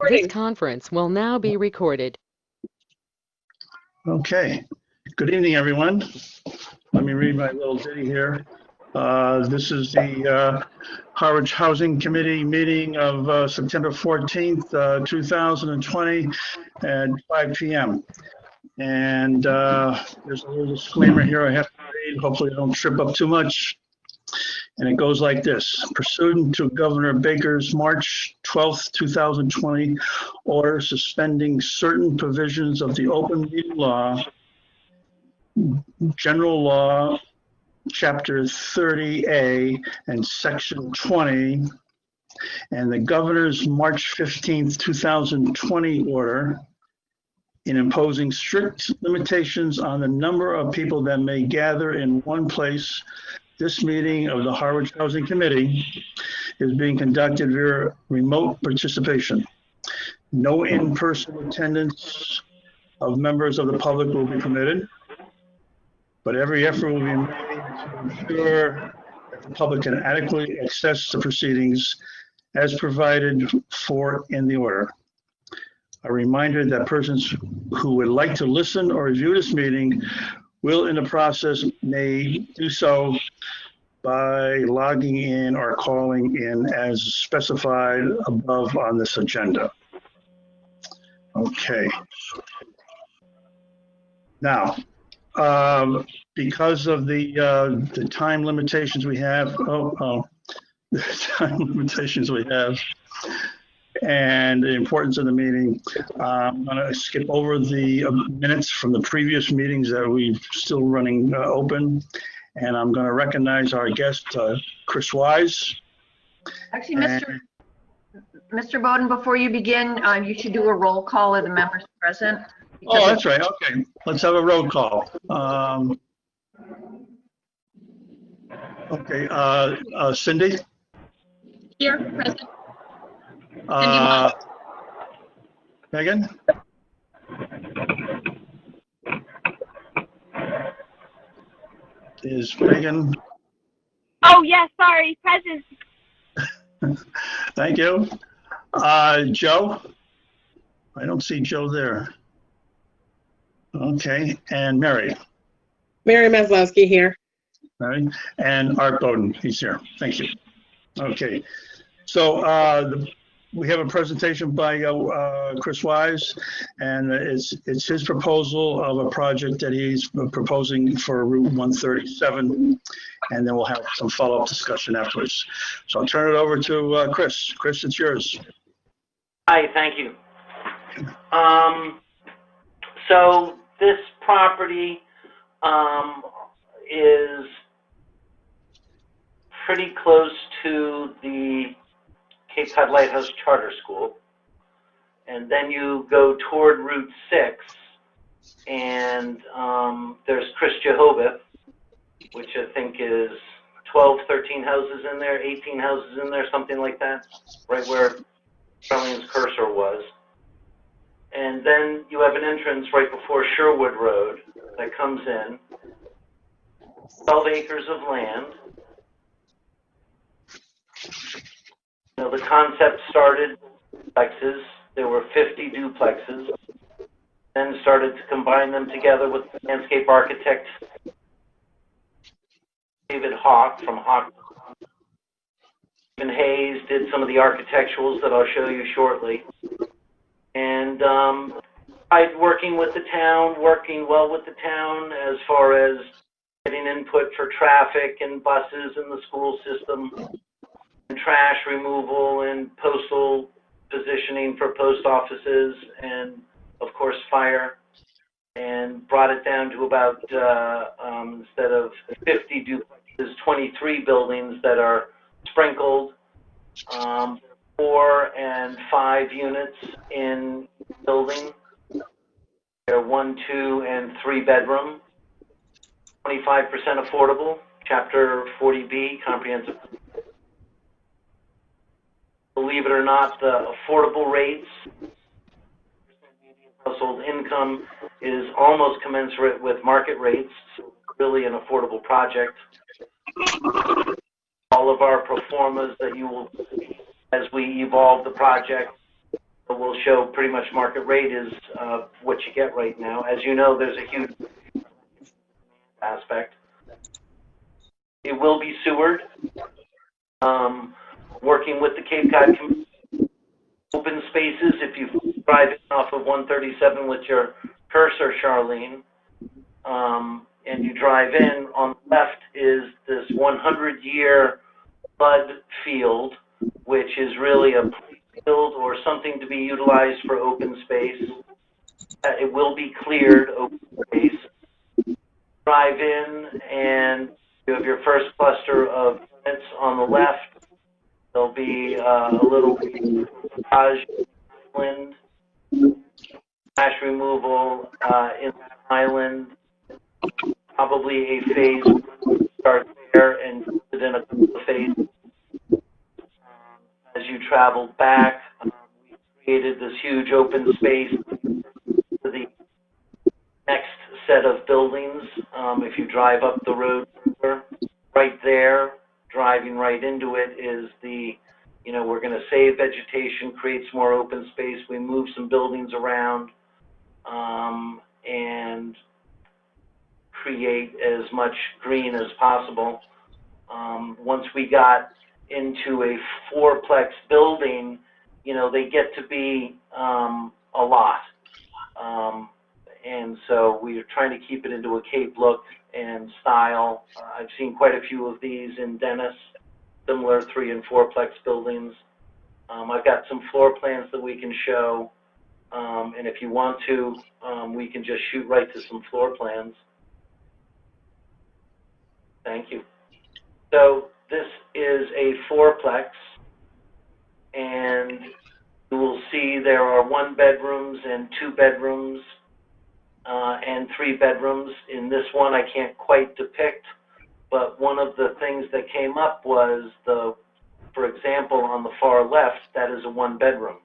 This conference will now be recorded. Okay. Good evening, everyone. Let me read my little ditty here. This is the Harwich Housing Committee meeting of September 14th, 2020 at 5 p.m. And there's a little disclaimer here I have to read. Hopefully I don't trip up too much. And it goes like this. Pursuant to Governor Baker's March 12th, 2020 order suspending certain provisions of the open meeting law, General Law, Chapter 30A and Section 20, and the Governor's March 15th, 2020 order in imposing strict limitations on the number of people that may gather in one place. This meeting of the Harwich Housing Committee is being conducted via remote participation. No in-person attendance of members of the public will be permitted, but every effort will be made to ensure that the public can adequately access the proceedings as provided for in the order. A reminder that persons who would like to listen or review this meeting will in the process may do so by logging in or calling in as specified above on this agenda. Okay. Now, because of the time limitations we have, the time limitations we have, and the importance of the meeting, I'm going to skip over the minutes from the previous meetings that we're still running open, and I'm going to recognize our guest, Chris Wise. Actually, Mr. Bowden, before you begin, you should do a roll call of the members present. Oh, that's right. Okay, let's have a roll call. Okay, Cindy? Here, present. Megan? Is Megan? Oh, yes, sorry, present. Thank you. Joe? I don't see Joe there. Okay, and Mary? Mary Maslowski here. Mary? And Art Bowden, he's here. Thank you. Okay, so we have a presentation by Chris Wise, and it's his proposal of a project that he's proposing for Route 137, and then we'll have some follow-up discussion afterwards. So I'll turn it over to Chris. Chris, it's yours. Hi, thank you. So this property is pretty close to the Cape Cod Lighthouse Charter School, and then you go toward Route 6, and there's Chris Jehovah, which I think is 12, 13 houses in there, 18 houses in there, something like that, right where Charlene's cursor was. And then you have an entrance right before Sherwood Road that comes in, 12 acres of land. You know, the concept started duplexes. There were 50 duplexes, then started to combine them together with landscape architect David Hawk from Hawk. Stephen Hayes did some of the architecturals that I'll show you shortly. And by working with the town, working well with the town as far as getting input for traffic and buses in the school system, and trash removal and postal positioning for post offices, and of course fire, and brought it down to about instead of 50 duplexes, 23 buildings that are sprinkled, 4 and 5 units in building. They're 1, 2, and 3 bedroom, 25% affordable, Chapter 40B, comprehensive. Believe it or not, the affordable rates, household income is almost commensurate with market rates, so really an affordable project. All of our pro formas that you will see as we evolve the project we'll show pretty much market rate is what you get right now. As you know, there's a huge aspect. It will be sewered. Working with the Cape Cod Commission, open spaces, if you drive in off of 137 with your cursor, Charlene, and you drive in, on the left is this 100-year bud field, which is really a field or something to be utilized for open space. It will be cleared open space. Drive in and you have your first cluster of units on the left. There'll be a little garage, island, trash removal in that island, probably a phase start there and then a couple of phases. As you travel back, we created this huge open space for the next set of buildings. If you drive up the road further, right there, driving right into it is the, we're going to save vegetation, create some more open space. We move some buildings around and create as much green as possible. Once we got into a fourplex building, they get to be a lot. And so we are trying to keep it into a Cape look and style. I've seen quite a few of these in Dennis, similar 3- and 4-plex buildings. I've got some floor plans that we can show. And if you want to, we can just shoot right to some floor plans. Thank you. So this is a 4-plex, and you will see there are 1 bedrooms and 2 bedrooms and 3 bedrooms. In this one, I can't quite depict, but one of the things that came up was for example, on the far left, that is a 1-bedroom.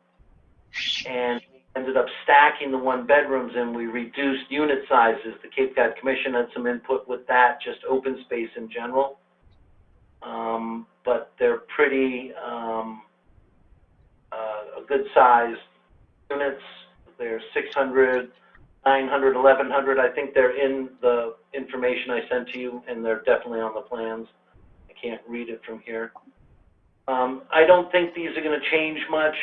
And we ended up stacking the 1-bedrooms and we reduced unit sizes. The Cape Cod Commission had some input with that, just open space in general. But they're pretty good sized units. They're 600, 900, 1100. I think they're in the information I sent to you, and they're definitely on the plans. I can't read it from here. I don't think these are going to change much.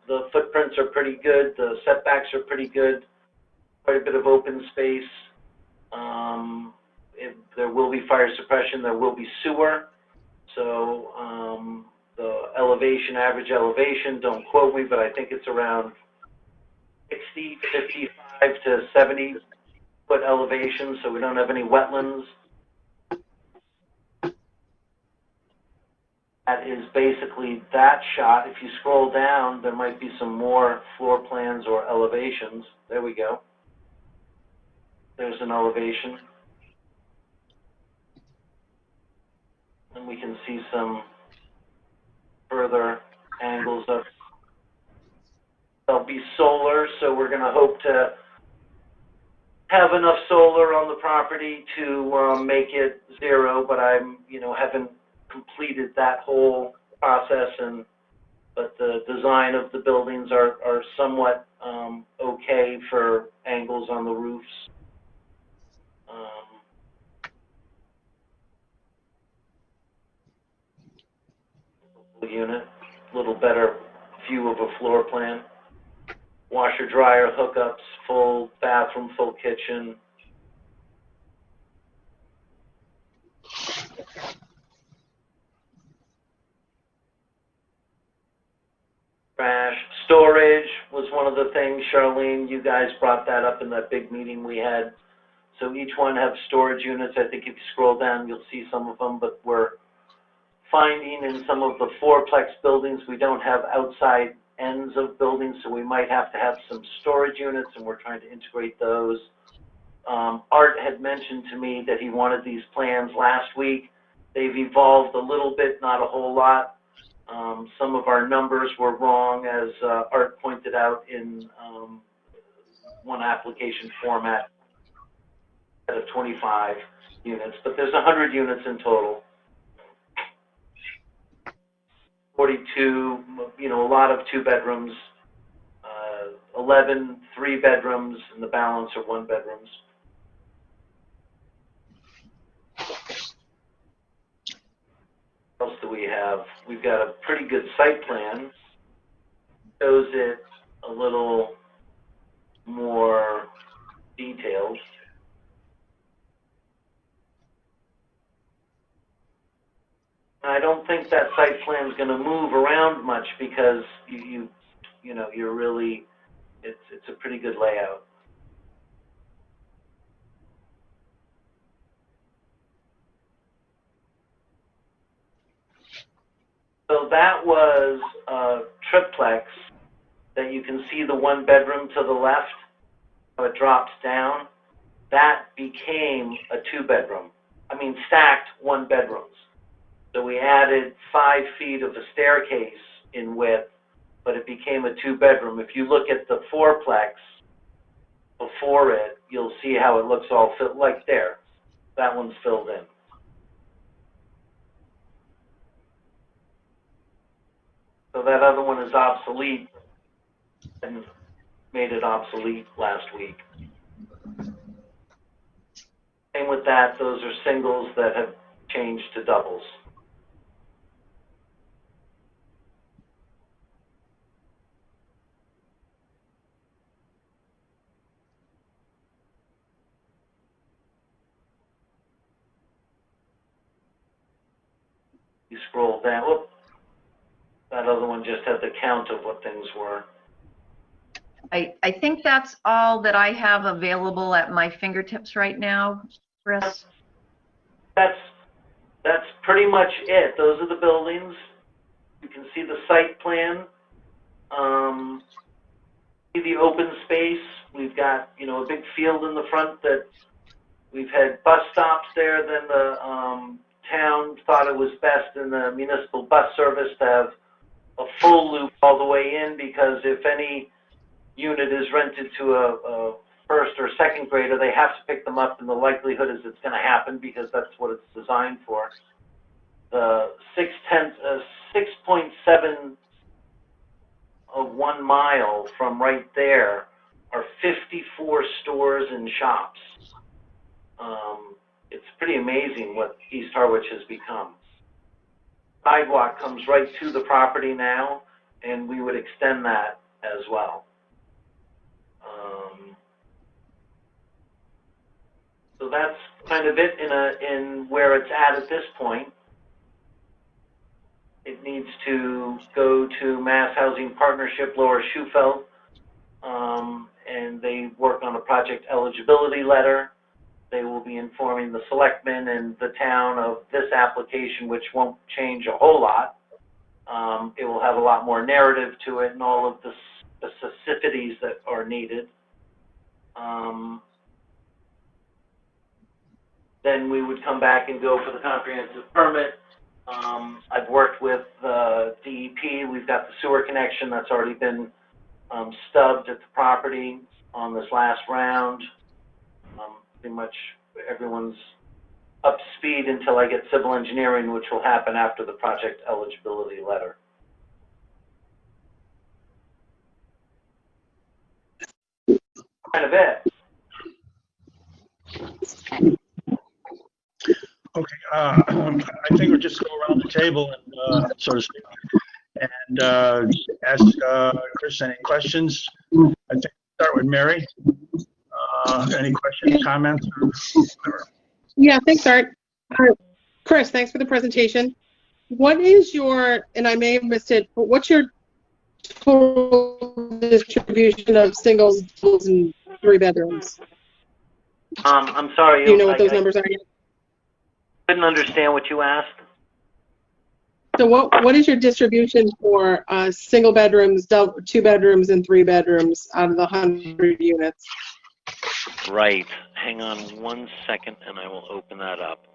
The footprints are pretty good. The setbacks are pretty good. Quite a bit of open space. There will be fire suppression. There will be sewer. So the elevation, average elevation, don't quote me, but I think it's around 60, 55 to 70 foot elevation, so we don't have any wetlands. That is basically that shot. If you scroll down, there might be some more floor plans or elevations. There we go. There's an elevation. And we can see some further angles of. There'll be solar, so we're going to hope to have enough solar on the property to make it 0, but I'm, haven't completed that whole process, but the design of the buildings are somewhat okay for angles on the roofs. Unit, a little better view of a floor plan. Washer, dryer, hookups, full bathroom, full kitchen. Trash. Storage was one of the things, Charlene, you guys brought that up in that big meeting we had. So each one have storage units. I think if you scroll down, you'll see some of them, but we're finding in some of the 4-plex buildings, we don't have outside ends of buildings, so we might have to have some storage units, and we're trying to integrate those. Art had mentioned to me that he wanted these plans last week. They've evolved a little bit, not a whole lot. Some of our numbers were wrong, as Art pointed out in one application format out of 25 units, but there's 100 units in total. 42, a lot of 2 bedrooms, 11 3-bedrooms, and the balance are 1-bedrooms. What else do we have? We've got a pretty good site plan. Shows it a little more detailed. I don't think that site plan is going to move around much because you know, you're really, it's a pretty good layout. So that was a triplex that you can see the 1-bedroom to the left, how it drops down. That became a 2-bedroom. I mean, stacked 1-bedrooms. So we added 5 feet of a staircase in width, but it became a 2-bedroom. If you look at the 4-plex before it, you'll see how it looks all filled, like there. That one's filled in. So that other one is obsolete and made it obsolete last week. Same with that, those are singles that have changed to doubles. You scroll down, whoop, that other one just had the count of what things were. I think that's all that I have available at my fingertips right now, Chris. That's pretty much it. Those are the buildings. You can see the site plan. See the open space. We've got, you know, a big field in the front that we've had bus stops there. Then the town thought it was best in the municipal bus service to have a full loop all the way in, because if any unit is rented to a first or second grader, they have to pick them up, and the likelihood is it's going to happen because that's what it's designed for. The 6.7 of 1 mile from right there are 54 stores and shops. It's pretty amazing what East Harwich has become. Sidewalk comes right to the property now, and we would extend that as well. So that's kind of it in where it's at this point. It needs to go to Mass Housing Partnership Lower Shufelt, and they work on a project eligibility letter. They will be informing the selectmen and the town of this application, which won't change a whole lot. It will have a lot more narrative to it and all of the specificities that are needed. Then we would come back and go for the comprehensive permit. I've worked with DEP. We've got the sewer connection that's already been stubbed at the property on this last round. Pretty much everyone's up to speed until I get civil engineering, which will happen after the project eligibility letter. Kind of it. Okay, I think we'll just go around the table and, so to speak, and ask Chris any questions. I think start with Mary. Any questions, comments, or whatever? Yeah, thanks, Art. Chris, thanks for the presentation. What is your, and I may have missed it, but what's your total distribution of singles, doubles, and 3-bedrooms? I'm sorry. Do you know what those numbers are? I couldn't understand what you asked. So what is your distribution for single bedrooms, 2-bedrooms, and 3-bedrooms out of the 100 units? Right. Hang on 1 second, and I will open that up.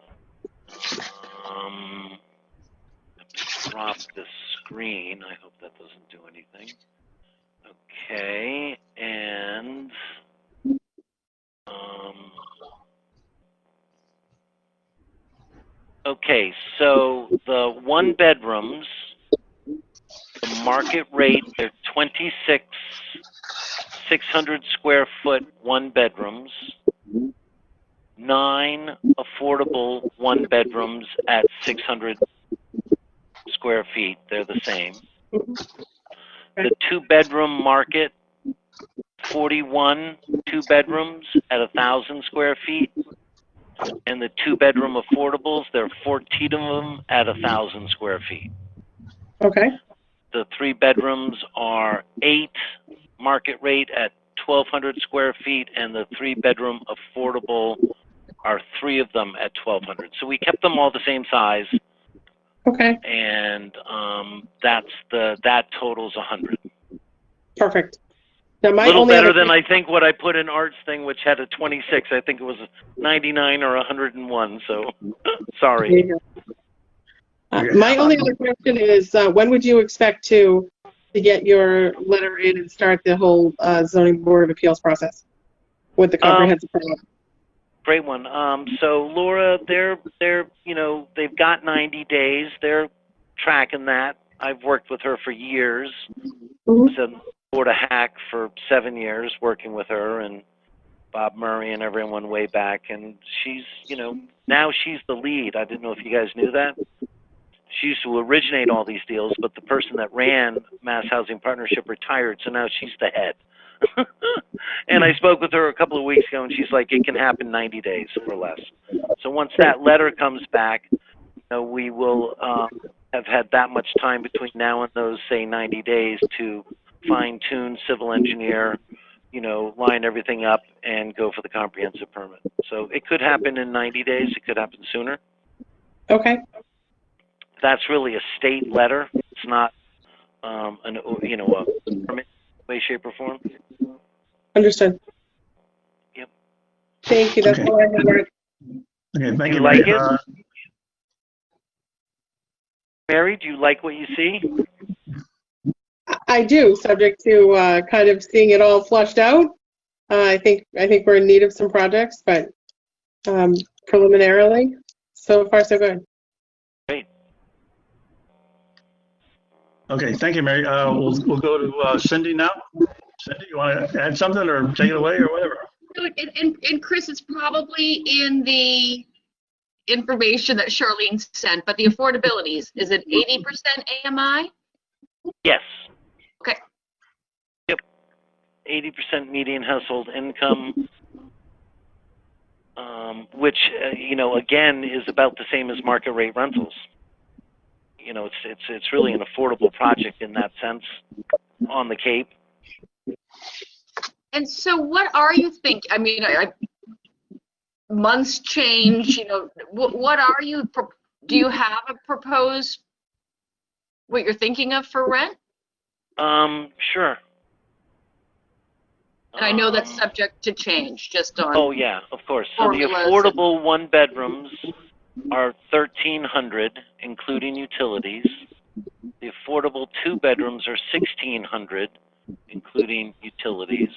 Drop the screen. I hope that doesn't do anything. Okay, and okay, so the 1-bedrooms, the market rate, they're 600 square foot one bedrooms, 9 affordable one bedrooms at 600 square feet. They're the same. The 2-bedroom market, 41 2 bedrooms at 1,000 square feet. And the 2-bedroom affordables, there are 14 of them at 1,000 square feet. Okay. The 3 bedrooms are 8 market rate at 1,200 square feet, and the 3-bedroom affordable are 3 of them at 1,200. So we kept them all the same size, Okay. and that totals 100. Perfect. Now, my A little only better other than I think what I put in Art's thing, which had a 26. I think it was 99 or 101. So sorry. My only other question is, when would you expect to get your letter in and start the whole zoning board of appeals process with the comprehensive permit? Great one. So Laura, they've got 90 days. They're tracking that. I've worked with her for years. Mhm. So Board of Hack for 7 years, working with her and Bob Murray and everyone way back. And she's, now she's the lead. I didn't know if you guys knew that. She used to originate all these deals, but the person that ran Mass Housing Partnership retired, so now she's the head. And I spoke with her a couple of weeks ago, and she's like, it can happen 90 days or less. So once that letter comes back, we will have had that much time between now and those, say, 90 days to fine-tune, civil engineer, line everything up and go for the comprehensive permit. So it could happen in 90 days. It could happen sooner. Okay. That's really a state letter. It's not a permit way, shape, or form. Understood. Yep. Thank you. That's Okay. all I have. Art. Okay, thank You you. like Mary. it? Mary, do you like what you see? I do, subject to kind of seeing it all flushed out. I think we're in need of some projects, but preliminarily, so far so good. Great. Okay, thank you, Mary. We'll go to Cindy now. Cindy, you want to add something or take it away or whatever? And Chris, it's probably in the information that Charlene sent, but the affordabilities, is it 80% AMI? Yes. Okay. Yep. 80% median household income, which, again, is about the same as market rate rentals. It's really an affordable project in that sense on the Cape. And so what are you thinking? I mean, months change, what are you, do you have a proposed, what you're thinking of for rent? Sure. And I know that's subject to change, just on. Oh yeah, of course. So the affordable one bedrooms are 1,300, including utilities. The affordable 2 bedrooms are 1,600, including utilities,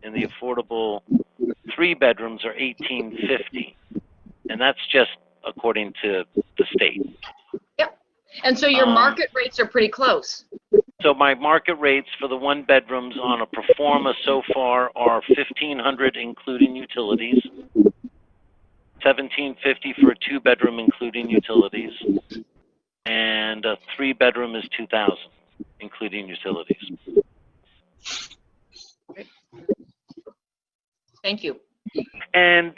and the affordable 3 bedrooms are 1,850, and that's just according to the state. Yep. And so your market rates are pretty close. So my market rates for the 1 bedrooms on a pro forma so far are 1,500, including utilities, 1,750 for a 2 bedroom, including utilities, and a 3 bedroom is 2,000, including utilities. Thank you. And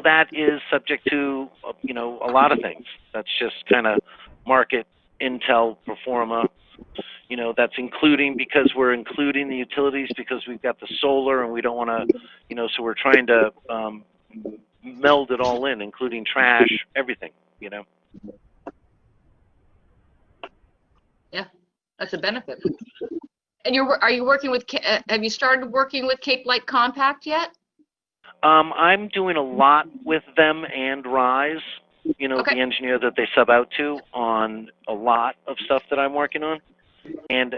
that is subject to a lot of things. That's just kind of market intel pro forma. That's including, because we're including the utilities because we've got the solar and we don't want to, so we're trying to meld it all in, including trash, everything. Yeah, that's a benefit. And are you working with? Have you started working with Cape Light Compact yet? I'm doing a lot with them and Rise, Okay. the engineer that they sub out to, on a lot of stuff that I'm working on and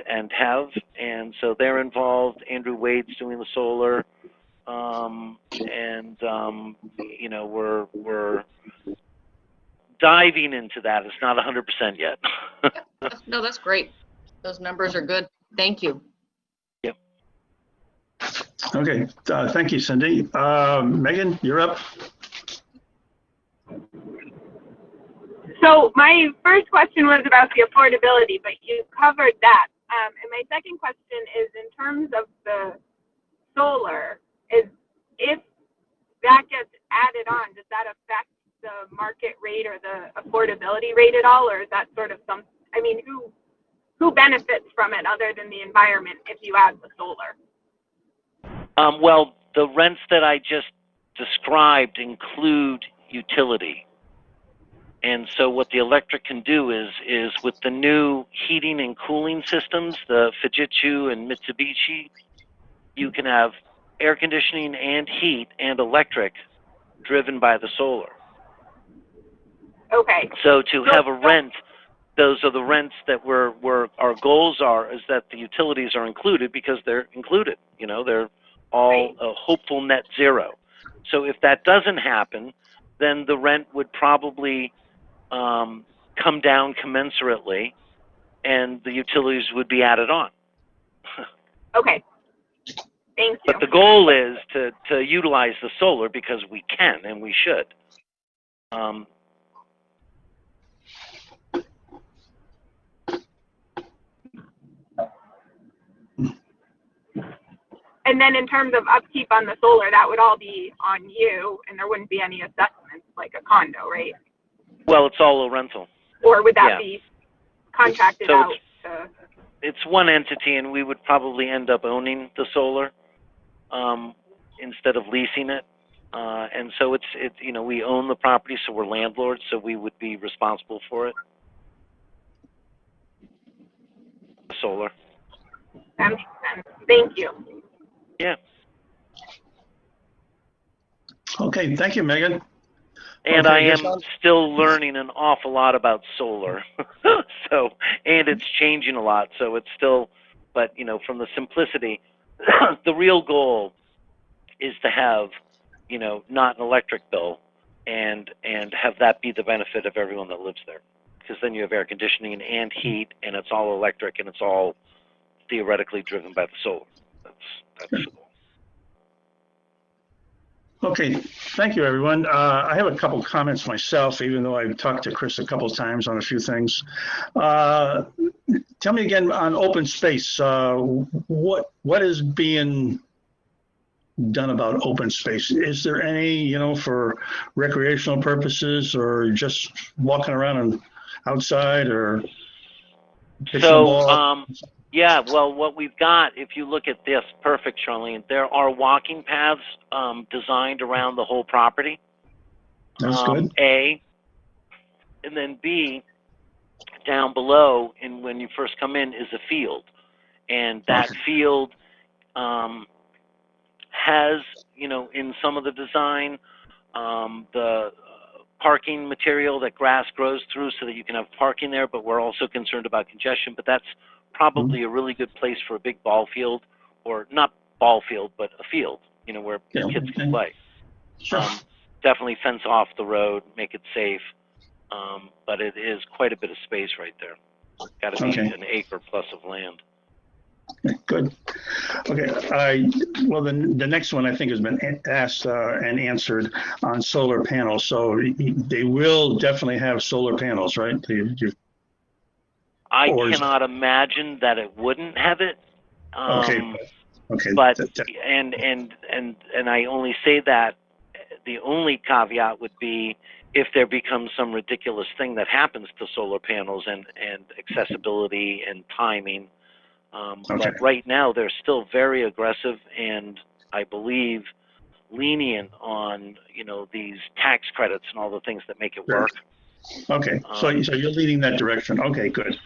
so they're involved. Andrew Wade's doing the solar, we're diving into that. It's not 100% yet. No, that's great. Those numbers are good. Thank you. Yep. Okay, thank you, Cindy. Megan, you're up. So my first question was about the affordability, but you covered that. And my second question is in terms of the solar, is if that gets added on, does that affect the market rate or the affordability rate at all, or is that sort of some? I mean, who benefits from it other than the environment if you add the solar? Well, the rents that I just described include utility. And so what the electric can do is with the new heating and cooling systems, the Fujitsu and Mitsubishi, you can have air conditioning and heat and electric driven by the solar. Okay. So to have a rent, those are the rents that our goals are, is that the utilities are included because they're included. You know, they're all a hopeful net zero. So if that doesn't happen, then the rent would probably come down commensurately, and the utilities would be added on. Okay. Thank you. But the goal is to utilize the solar because we can and we should. And then in terms of upkeep on the solar, that would all be on you, and there wouldn't be any assessments like a condo, right? Well, it's all a rental. Or would that be contracted out to? It's one entity, and we would probably end up owning the solar instead of leasing it. And so it's you know, we own the property, so we're landlords, so we would be responsible for it. Solar. That makes sense. Thank you. Yeah. Okay, thank you, Megan. And Okay, I am yes, still learning an awful lot about solar. So, and it's changing a lot. So it's still, but you know, from the simplicity, the real goal is to have, you know, not an electric bill, and have that be the benefit of everyone that lives there. Because then you have air conditioning and heat, and it's all electric, and it's all theoretically driven by the solar. That's the goal. Okay, thank you, everyone. I have a couple comments myself, even though I've talked to Chris a couple of times on a few things. Tell me again on open space, what is being done about open space? Is there any, you know, for recreational purposes or just walking around and outside or pitching a ball? Yeah, well, what we've got, if you look at this, perfect, Charlene, there are walking paths designed around the whole property. That's good. A, and then B, down below, and when you first come in, is a field. And that field has, you know, in some of the design, the parking material that grass grows through so that you can have parking there, but we're also concerned about congestion. But that's probably a really good place for a big ball field, or not ball field, but a field, you know, where kids can play. Sure. Definitely fence off the road, make it safe, but it is quite a bit of space right there. Got to be an acre plus of land. Good. Okay. Well, the next one I think has been asked and answered on solar panels. So they will definitely have solar panels, right? I cannot imagine that it wouldn't have it. Okay. But and I only say that the only caveat would be if there becomes some ridiculous thing that happens to solar panels and accessibility and timing. But right now they're still very aggressive and I believe lenient on, you know, these tax credits and all the things that make it work. Okay, so you're leading that direction. Okay, good.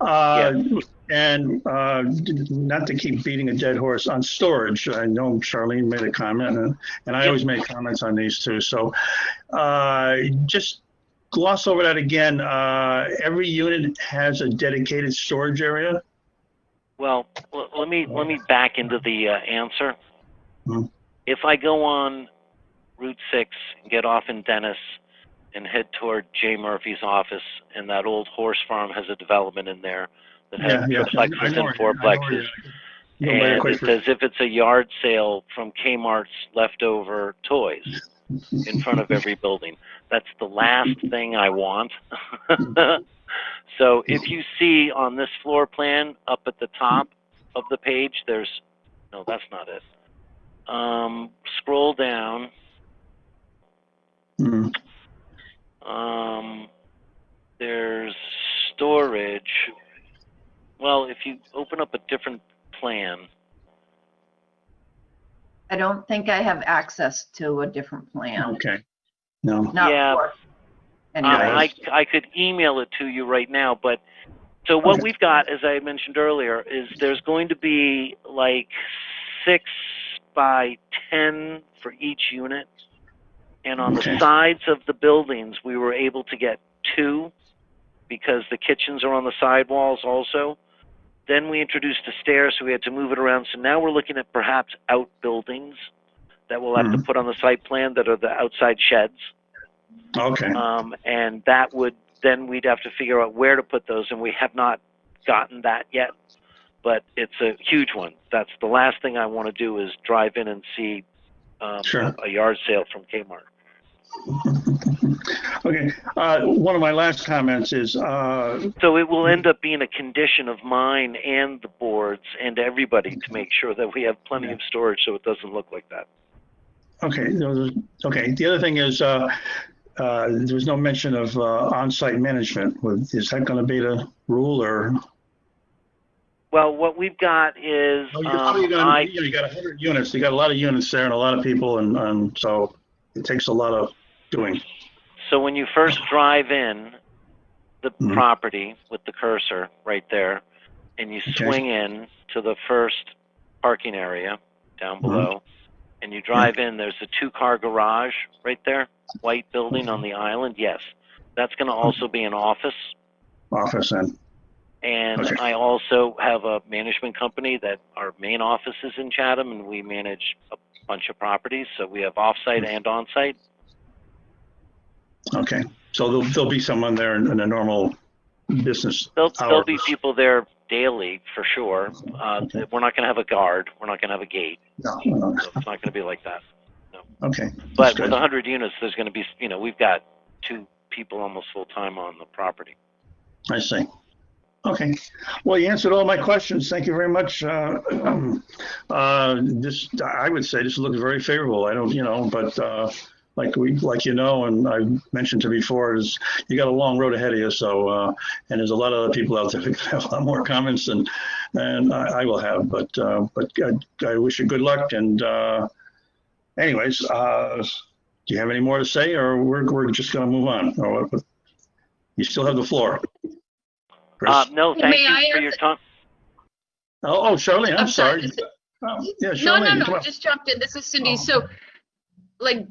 And not to keep beating a dead horse on storage, I know Charlene made a comment, and I always make comments on these too. So just gloss over that again. Every unit has a dedicated storage area. Well, let me back into the answer. Hmm. If I go on Route 6, get off in Dennis, and head toward Jay Murphy's office, and that old horse farm has a development in there that has triplexes and fourplexes. Go buy a And quick it's as if it's a yard sale from Kmart's leftover toys in front of every building. That's the last thing I want. So if you see on this floor plan up at the top of the page, there's, no, that's not it. Scroll down. Mhm. There's storage. Well, if you open up a different plan, I don't think I have access to a different plan. Okay. No. Not Yeah. for anyway. I could email it to you right now, but so what Okay. we've got, as I mentioned earlier, is there's going to be like 6 by 10 for each unit. And on Okay. the sides of the buildings, we were able to get 2 because the kitchens are on the side walls also. Then we introduced the stairs, so we had to move it around. So now we're looking at perhaps outbuildings that we'll have to put on the site plan that are the outside sheds. Okay. And that would, then we'd have to figure out where to put those, and we have not gotten that yet. But it's a huge one. That's the last thing I want to do is drive in and see Sure. a yard sale from Kmart. Okay. One of my last comments is, So it will end up being a condition of mine and the boards and everybody to make sure that we have plenty of storage so it doesn't look like that. okay. Okay. The other thing is, there was no mention of on-site management. Is that going to be the rule, or? Well, what we've got is You got 100 units. You got a lot of units there and a lot of people, and so it takes a lot of doing. so when you first drive in the property with the cursor right there, and you swing in to the first parking area down below, and you drive in, there's a 2-car garage right there, white building on the island. Yes, that's going to also be an office. Office and. And Okay. I also have a management company that our main office is in Chatham, and we manage a bunch of properties. So we have offsite and onsite. Okay. So there'll be someone there in a normal business There'll be hours. people there daily for sure. We're not going to have a guard. We're not going to have a gate. No. So it's not going to be like that. Okay. But That's with good. 100 units, there's going to be, we've got 2 people almost full time on the property. I see. Okay. Well, you answered all my questions. Thank you very much. I would say this looks very favorable. I don't, but and I've mentioned to before, is you got a long road ahead of you. So, and there's a lot of other people out there who have a lot more comments than I will have. But I wish you good luck. And anyways, do you have any more to say, or we're just going to move on? Or what? You still have the floor. Chris? No, thank you for your time. Oh, Charlene, I'm sorry. Yeah, Charlene. No, just jumped in. This is Cindy. So, like,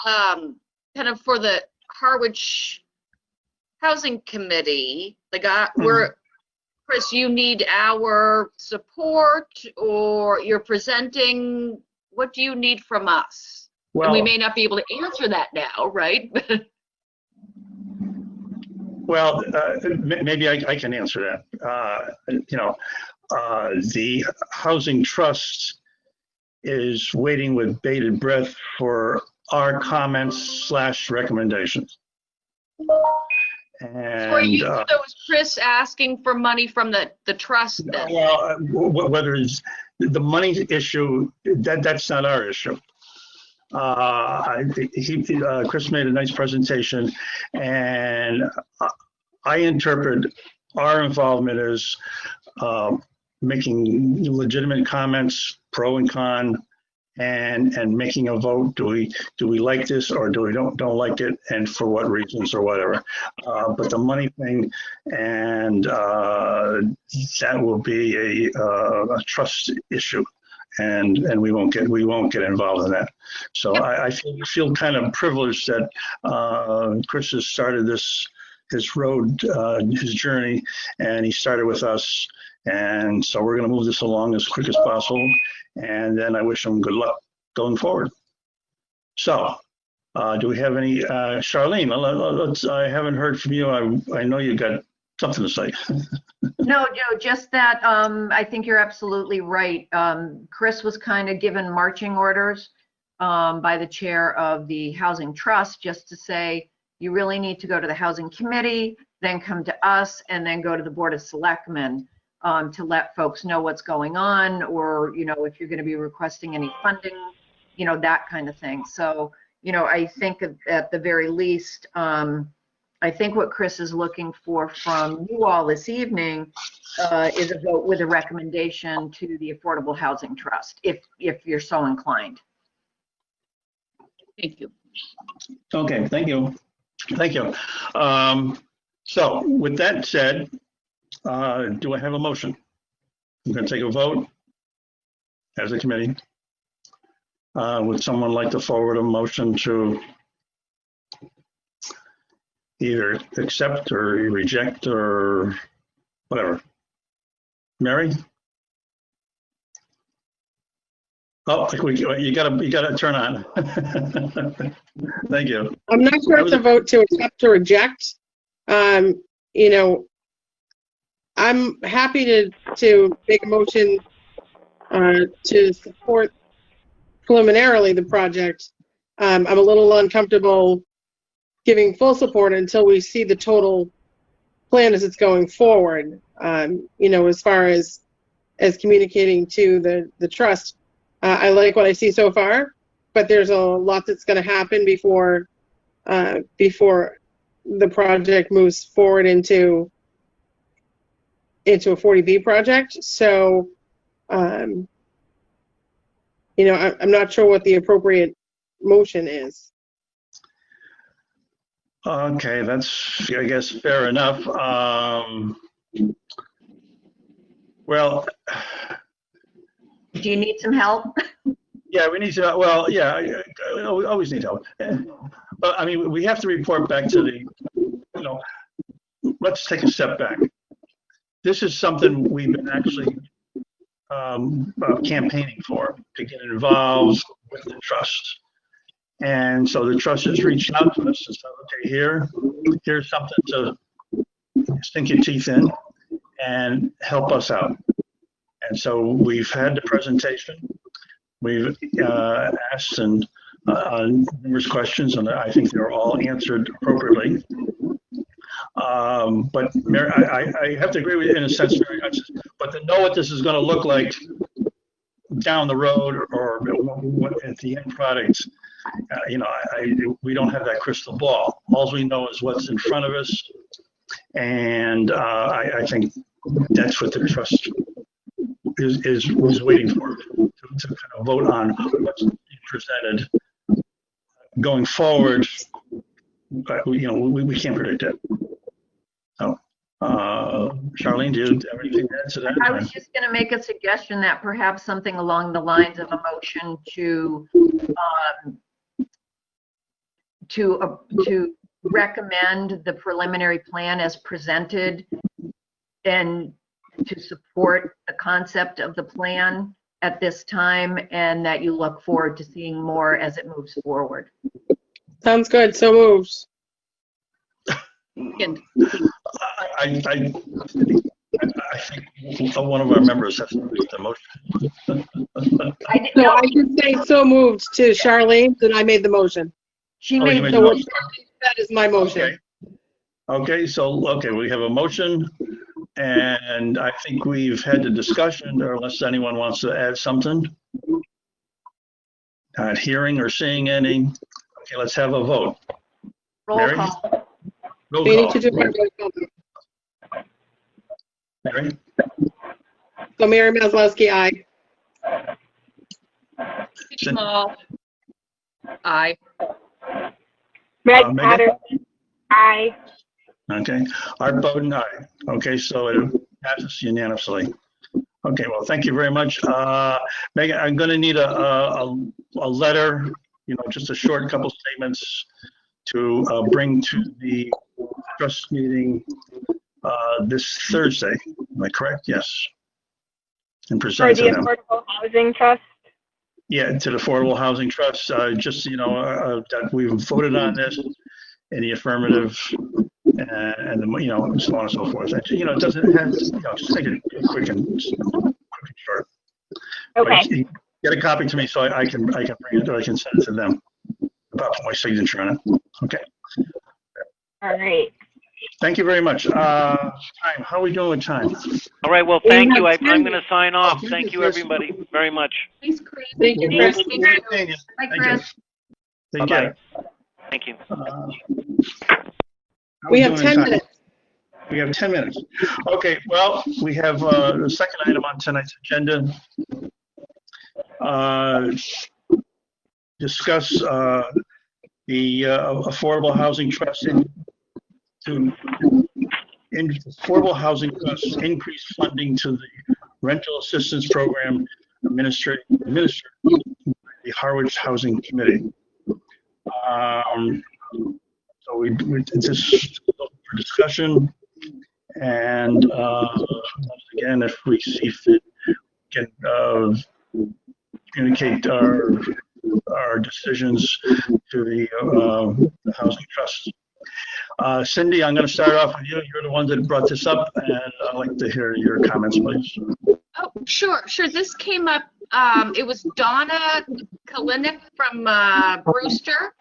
kind of for the Harwich Housing Committee, like, Chris, you need our support, or you're presenting, what do you need from us? Well, And we may not be able to answer that now, right? well, maybe I can answer that. The Housing Trust is waiting with bated breath for our comments / recommendations. And so is Chris asking for money from the trust then? well, whether it's the money issue, that's not our issue. Chris made a nice presentation, and I interpret our involvement as making legitimate comments, pro and con, and making a vote. Do we like this, or do we don't like it, and for what reasons or whatever. But the money thing, and that will be a trust issue. And we won't get involved in that. So I feel kind of privileged that Chris has started his road, his journey, and he started with us. And so we're going to move this along as quick as possible. And then I wish him good luck going forward. So do we have any, Charlene, I haven't heard from you. I know you got something to say. No, Joe, just that, I think you're absolutely right. Chris was kind of given marching orders by the chair of the Housing Trust, just to say, you really need to go to the Housing Committee, then come to us, and then go to the Board of Selectmen to let folks know what's going on, or, you know, if you're going to be requesting any funding, you know, that kind of thing. So, you know, I think at the very least, I think what Chris is looking for from you all this evening is a vote with a recommendation to the Affordable Housing Trust, if you're so inclined. Thank you. Okay, thank you. Thank you. So with that said, do I have a motion? I'm going to take a vote as a committee. Would someone like to forward a motion to either accept or reject or whatever? Mary? Oh, you gotta turn on. Thank you. I'm not sure it's a vote to accept or reject. You know, I'm happy to make a motion to support preliminarily the project. I'm a little uncomfortable giving full support until we see the total plan as it's going forward. You know, as far as communicating to the trust, I like what I see so far, but there's a lot that's going to happen before the project moves forward into a 40B project. So, you know, I'm not sure what the appropriate motion is. Okay, that's, I guess, fair enough. Well, Do you need some help? yeah, we need to, well, yeah, we always need help. But I mean, we have to report back to the, you know, let's take a step back. This is something we've been actually campaigning for, to get involved with the trust. And so the trust has reached out to us and said, okay, here's something to sink your teeth in and help us out. And so we've had the presentation. We've asked numerous questions, and I think they're all answered appropriately. But Mary, I have to agree with you in a sense, Mary, but to know what this is going to look like down the road or what at the end product, you know, we don't have that crystal ball. All we know is what's in front of us, and I think that's what the trust is waiting for, to kind of vote on what's being presented going forward. You know, we can't predict it. So, Charlene, do you have anything to add to that? I was just going to make a suggestion that perhaps something along the lines of a motion to recommend the preliminary plan as presented and to support the concept of the plan at this time, and that you look forward to seeing more as it moves forward. Sounds good. So moved. I think one of our members has to read the motion. No, I can say so moved to Charlene, and I made the motion. She Oh, you made made the the So motion. that is my motion. Okay. Okay, so, okay, we have a motion, and I think we've had the discussion, or unless anyone wants to add something. Not hearing or seeing any. Okay, let's have a vote. roll Mary? call. Roll We need call. to do my Mary? So Mary Maslowski, aye. Small. Aye. Meg Megan? Patterson, aye. Okay, Art Bowden, aye. Okay, so it passes unanimously. Okay, well, thank you very much. Megan, I'm gonna need a letter, you know, just a short couple statements to bring to the trust meeting this Thursday. Am I correct? Yes. And For present the to them. Affordable Housing Trust. Yeah, to the Affordable Housing Trust, just, you know, that we've voted on this in the affirmative, and so on and so forth. It doesn't have, just make it quick and short. Okay. But you get a copy to me so I can bring it, or I can send it to them. About my signature on it. Okay. All right. Thank you very much. Time. How are we doing with time? All right, well, We thank have you. I'm 10 going to sign off. Oh, Thank you, Chris. everybody, very much. Thanks, Chris. Thank you, Chris. Thank We'll you. be seeing you. Bye, Thank you. Chris. Take Bye-bye. care. Thank you. How We we have doing in 10 time? minutes. We have 10 minutes. Okay, well, we have the second item on tonight's agenda. Discuss the Affordable Housing Trust Affordable Housing Trust increase funding to the Rental Assistance Program administered by the Harwich Housing Committee. So we just for discussion, and once again, if we see fit, can communicate our decisions to the Housing Trust. Cindy, I'm going to start off with you. You're the one that brought this up, and I'd like to hear your comments, please. Oh, sure. This came up, it was Donna Kalinick from Brewster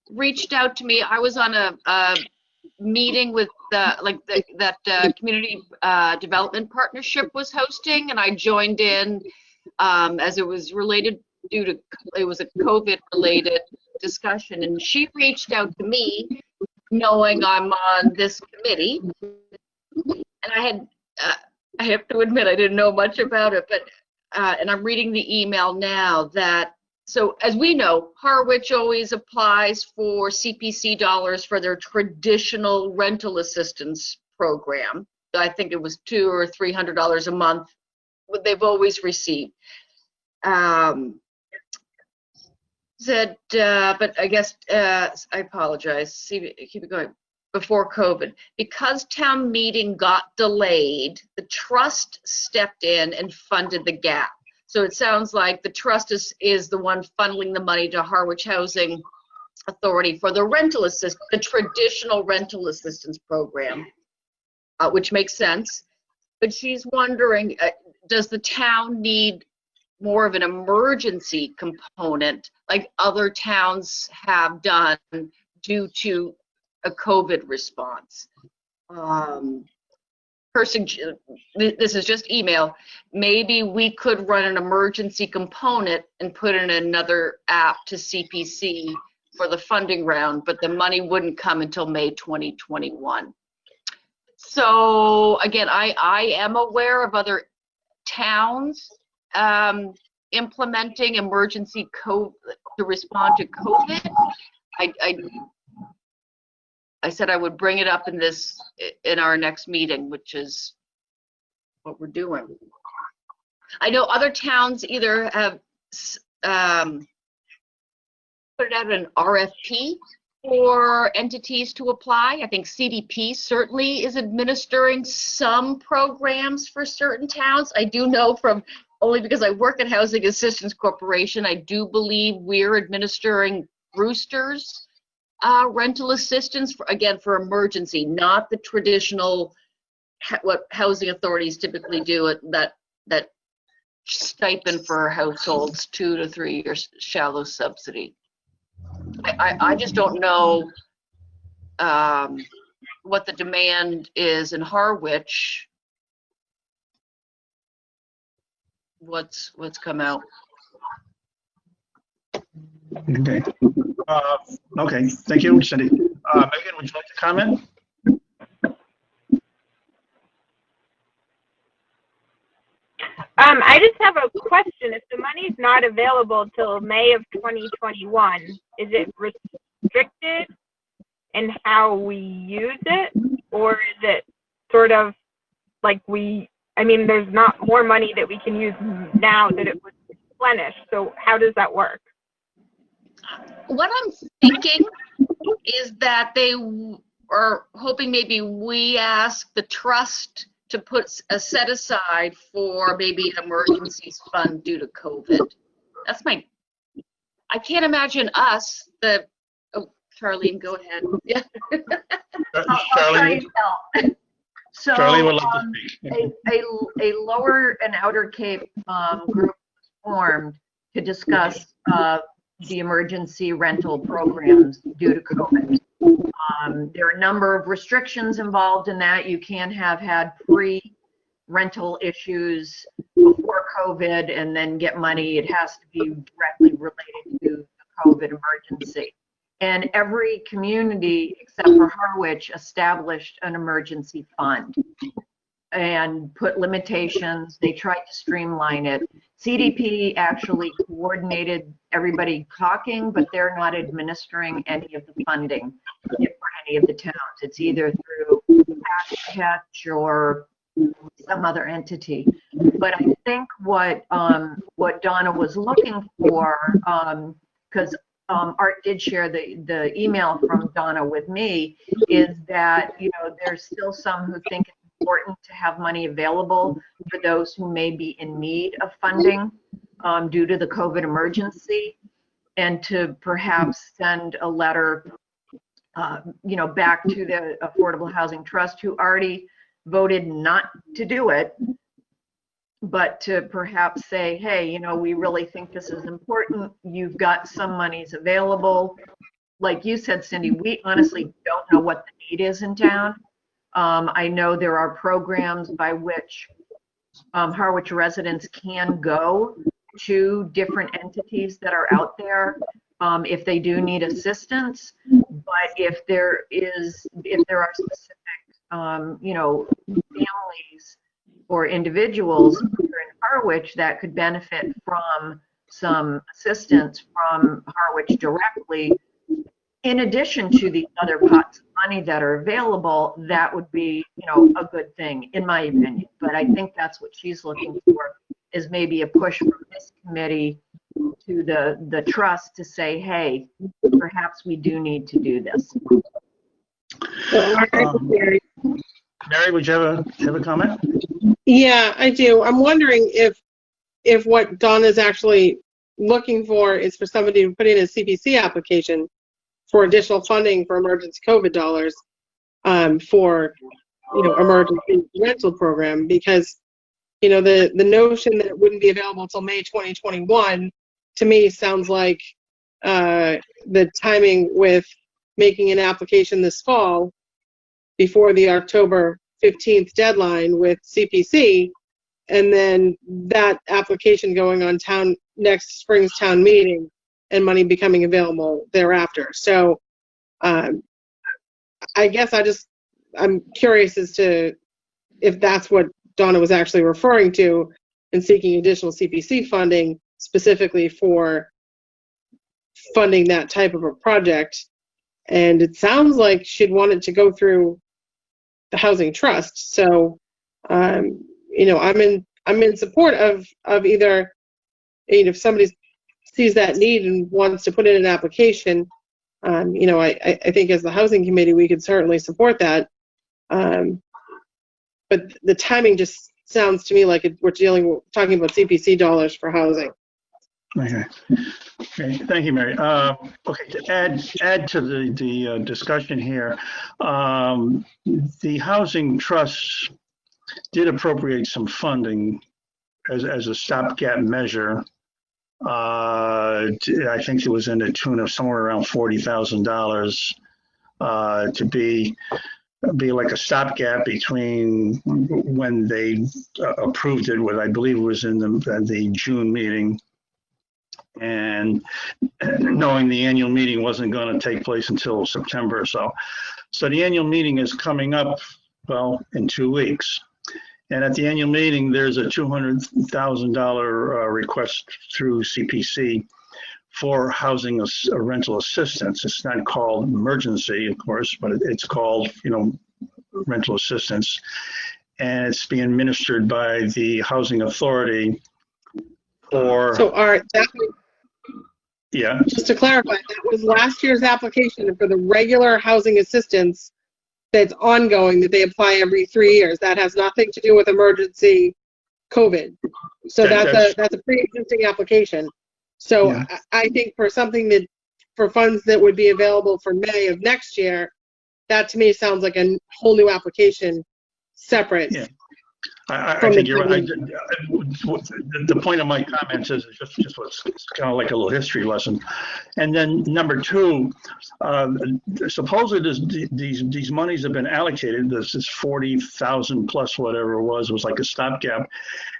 reached out to me. I was on a meeting with that community development partnership was hosting, and I joined in as it was related it was a COVID related discussion, and she reached out to me knowing I'm on this committee, and I have to admit I didn't know much about it, but and I'm reading the email now that, so as we know, Harwich always applies for CPC dollars for their traditional rental assistance program. I think it was $200 or $300 a month, what they've always received. But I guess, I apologize, keep it going. Before COVID, because town meeting got delayed, the trust stepped in and funded the gap. So it sounds like the trust is the one funneling the money to Harwich Housing Authority for the rental assistance, the traditional rental assistance program, which makes sense. But she's wondering, does the town need more of an emergency component like other towns have done due to a COVID response? This is just email. Maybe we could run an emergency component and put in another app to CPC for the funding round, but the money wouldn't come until May 2021. So again, I am aware of other towns implementing emergency to respond to COVID. I said I would bring it up in our next meeting, which is what we're doing. I know other towns either have put out an RFP for entities to apply. I think CDP certainly is administering some programs for certain towns. I do know from, only because I work at Housing Assistance Corporation, I do believe we're administering Brewster's rental assistance for emergency, not the traditional what housing authorities typically do, that stipend for households, 2 to 3 years shallow subsidy. I just don't know what the demand is in Harwich. What's come out? Okay. Okay. Thank you, Cindy. Megan, would you like to comment? I just have a question. If the money's not available till May of 2021, is it restricted in how we use it? Or is it sort of like there's not more money that we can use now that it was replenished. So how does that work? What I'm thinking is that they are hoping maybe we ask the trust to put a set aside for maybe an emergency fund due to COVID. I can't imagine us, the Charlene, go ahead. Yeah. I'll try Charlene, to help. So, Charlene would like to speak. a Lower and Outer Cape group formed to discuss the emergency rental programs due to COVID. There are a number of restrictions involved in that. You can't have had pre-rental issues before COVID and then get money. It has to be directly related to the COVID emergency. And every community except for Harwich established an emergency fund and put limitations. They tried to streamline it. CDP actually coordinated everybody talking, but they're not administering any of the funding for any of the towns. It's either through Hatch or some other entity. But I think what Donna was looking for, because Art did share the email from Donna with me, is that, you know, there's still some who think it's important to have money available for those who may be in need of funding due to the COVID emergency, and to perhaps send a letter, you know, back to the Affordable Housing Trust, who already voted not to do it, but to perhaps say, hey, you know, we really think this is important. You've got some monies available. Like you said, Cindy, we honestly don't know what the need is in town. I know there are programs by which Harwich residents can go to different entities that are out there if they do need assistance. But if there are specific, you know, families or individuals here in Harwich that could benefit from some assistance from Harwich directly, in addition to the other pots of money that are available, that would be, you know, a good thing, in my opinion. But I think that's what she's looking for, is maybe a push from this committee to the trust to say, hey, perhaps we do need to do this. Mary, would you have a comment? Yeah, I do. I'm wondering if what Donna's actually looking for is for somebody to put in a CPC application for additional funding for emergency COVID dollars for, you know, emergency rental program, because, you know, the notion that it wouldn't be available until May 2021 to me sounds like the timing with making an application this fall before the October 15th deadline with CPC, and then that application going on next spring's town meeting and money becoming available thereafter. So I guess I'm curious as to if that's what Donna was actually referring to in seeking additional CPC funding specifically for funding that type of a project. And it sounds like she'd wanted to go through the Housing Trust. So, you know, I'm in support of either, you know, if somebody sees that need and wants to put in an application, you know, I think as the Housing Committee, we could certainly support that. But the timing just sounds to me like we're talking about CPC dollars for housing. Okay. Thank you, Mary. Okay, to add to the discussion here, the Housing Trust did appropriate some funding as a stopgap measure. I think it was in the tune of somewhere around $40,000 to be like a stopgap between when they approved it, what I believe was in the June meeting, and knowing the annual meeting wasn't going to take place until September or so. So the annual meeting is coming up, well, in 2 weeks. And at the annual meeting, there's a $200,000 request through CPC for housing rental assistance. It's not called emergency, of course, but it's called, you know, rental assistance. And it's being administered by the Housing Authority. So Art, yeah. Just to clarify, that was last year's application for the regular housing assistance that's ongoing, that they apply every 3 years. That has nothing to do with emergency COVID. So that's a pre-existing application. So yeah. I think for for funds that would be available for May of next year, that to me sounds like a whole new application separate. Yeah. I from think the you're right. funding. The point of my comments is just what's kind of like a little history lesson. And then number two, supposedly these monies have been allocated. This is 40,000 plus whatever it was like a stopgap.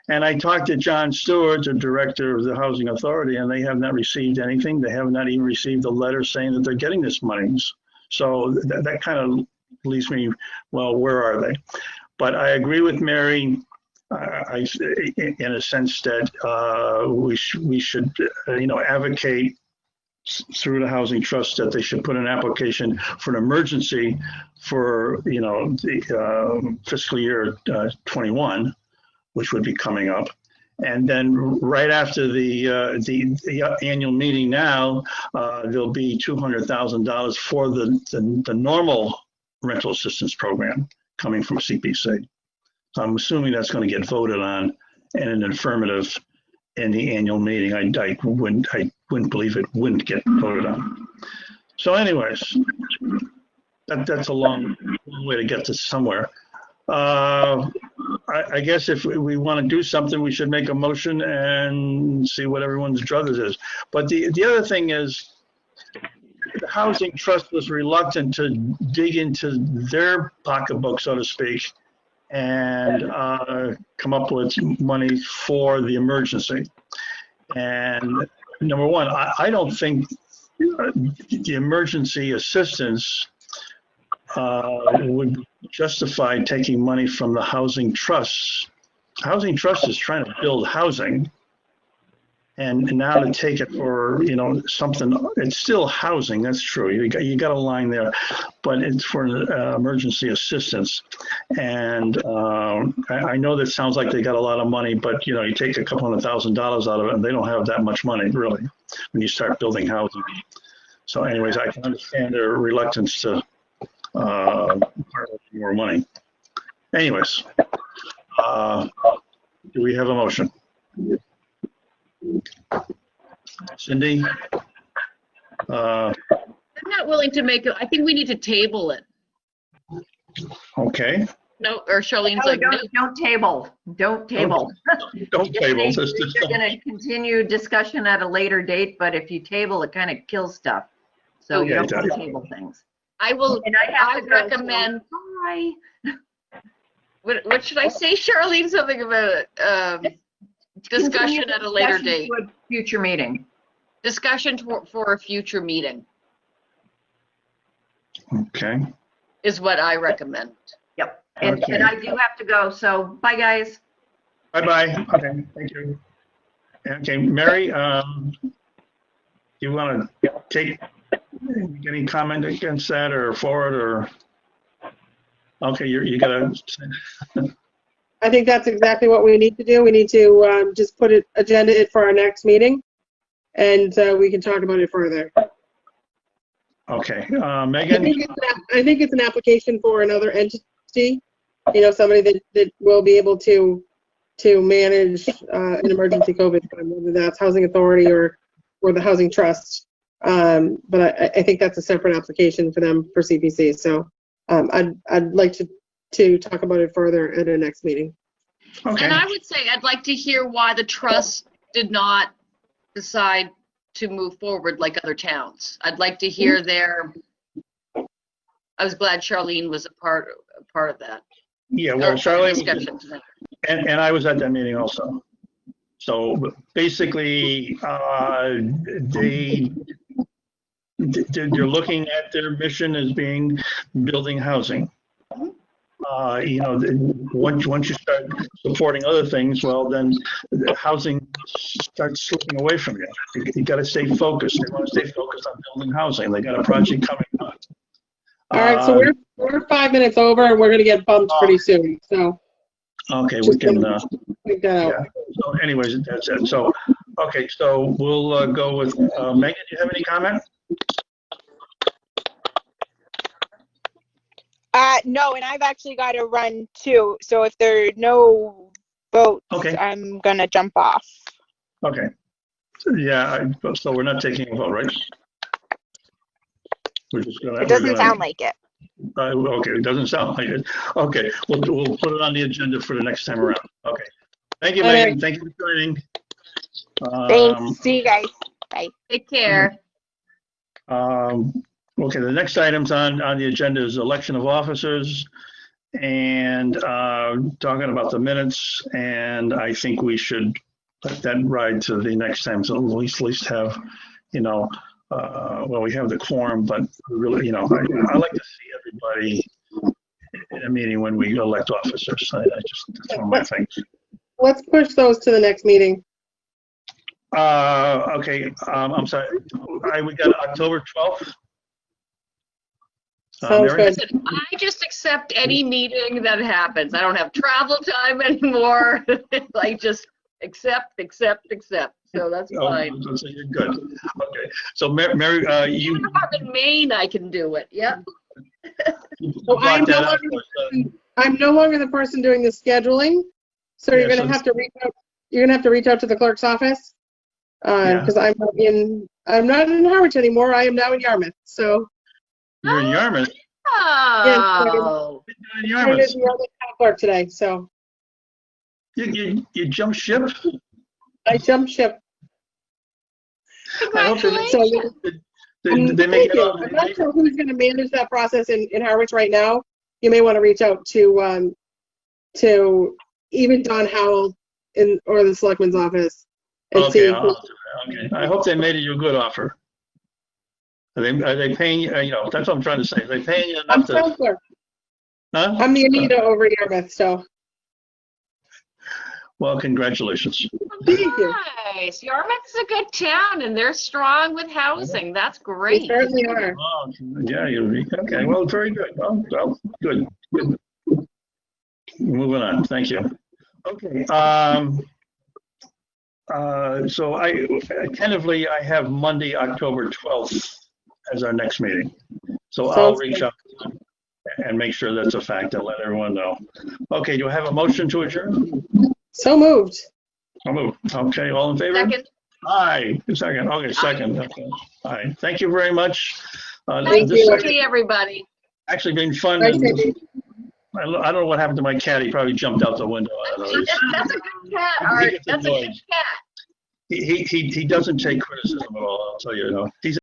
And I talked to John Stewart, the director of the Housing Authority, and they have not received anything. They have not even received a letter saying that they're getting this money. So that kind of leaves me, well, where are they? But I agree with Mary, in a sense that we should, advocate through the Housing Trust that they should put an application for an emergency for, the fiscal year 21, which would be coming up. And then right after the annual meeting now, there'll be $200,000 for the normal rental assistance program coming from CPC. So I'm assuming that's going to get voted on in an affirmative in the annual meeting. I wouldn't believe it wouldn't get voted on. So anyways, that's a long way to get to somewhere. I guess if we want to do something, we should make a motion and see what everyone's druthers is. But the other thing is, the Housing Trust was reluctant to dig into their pocketbook, so to speak, and come up with money for the emergency. And number one, I don't think the emergency assistance would justify taking money from the Housing Trust. Housing Trust is trying to build housing. And now to take it for, something, it's still housing, that's true. You got a line there, but it's for emergency assistance. And I know that sounds like they got a lot of money, but you take a couple $100,000 out of it and they don't have that much money really when you start building housing. So anyways, I can understand their reluctance to part with more money. Anyways, do we have a motion? Cindy? I'm not willing to make it. I think we need to table it. Okay. No, or Charlene's No, like, no. don't table. Don't table. Don't table. You're going to continue discussion at a later date, but if you table, it kind of kills stuff. So you Okay, don't want to table things. I will. And I have I to go, so recommend. bye. What should I say, Charlene? Something about discussion Continue at a later discussion date. to a future meeting. Discussion for a future meeting Okay. is what I recommend. Yep. And, Okay. and I do have to go. So bye, guys. Bye-bye. Okay, thank you. Okay, Mary, you want to take any comment against that or for it or? Okay, you gotta. I think that's exactly what we need to do. We need to just put it, agenda it for our next meeting, and we can talk about it further. Okay, I Megan? think it's an application for another entity, somebody that will be able to manage an emergency COVID fund, whether that's Housing Authority or the Housing Trust. But I think that's a separate application for them for CPC. So I'd like to talk about it further at our next meeting. Okay. And I would say I'd like to hear why the trust did not decide to move forward like other towns. I'd like to hear their. I was glad Charlene was a part of that. Yeah, well, Charlene, Discussion tonight. and I was at that meeting also. So basically, they're looking at their mission as being building housing. Once you start supporting other things, well, then the housing starts slipping away from you. You got to stay focused. They want to stay focused on building housing. They got a project coming up. All right, so we're 5 minutes over, and we're going to get bumped pretty soon. So okay, we can. take that out. Yeah. So, anyways, that's it. So, okay, so we'll go with Megan. Do you have any comment? No, and I've actually got to run too. So if there are no votes, Okay. I'm gonna jump off. Okay. So, yeah. So we're not taking a vote, right? We're just gonna. It doesn't sound like it. Okay, it doesn't sound like it. Okay, we'll put it on the agenda for the next time around. Okay. Thank you, All Megan. right. Thank you for joining. Thanks. See you guys. Bye. Take care. Okay, the next items on the agenda is election of officers and talking about the minutes. And I think we should let that ride to the next time. So at least have, well, we have the quorum, but really, I like to see everybody in a meeting when we elect officers. That's one of my things. Let's push those to the next meeting. Okay, I'm sorry. We got October 12th. Sounds Mary? good. Listen, I just accept any meeting that happens. I don't have travel time anymore. I just accept. So that's fine. So you're good. Okay. So Mary, you. Even if I'm in Maine, I can do it. Yep. So I'm no longer the person doing the scheduling. So you're gonna have to reach out. You're gonna have to reach out to the clerk's office because I'm not in Harwich anymore. I am now in Yarmouth. So. You're in Yarmouth. Oh. You're in I Yarmouth. did the other town clerk today, so You jump ship? I jumped ship. Congratulations. So They make thank it you. up. I'm not sure who's going to manage that process in Harwich right now. You may want to reach out to even Don Howell or the selectman's office and see. Okay. I hope they made you a good offer. Are they paying you? That's what I'm trying to say. Are they paying you I'm enough to? town clerk. Huh? I'm the Anita over Yarmouth, so Well, congratulations. thank you. Nice. Yarmouth's a good town, and they're strong with housing. That's We great. certainly are. Oh, yeah, okay. Well, very good. Well, good. Moving on. Thank you. Okay. So tentatively, I have Monday, October 12th as our next meeting. So I'll reach out to them and make sure that's a fact and let everyone know. Okay, do I have a motion to adjourn? So moved. I'll move. Okay, all in favor? Second. Aye, second. Okay, second. Okay. All right. Thank you very much. Nice This to has see everybody. actually been fun. Nice to meet I don't know what happened to my cat. He probably jumped out the window. I don't know. That's a good cat, He Art. gets That's a good annoyed. cat. He doesn't take criticism at all. I'll tell you. He's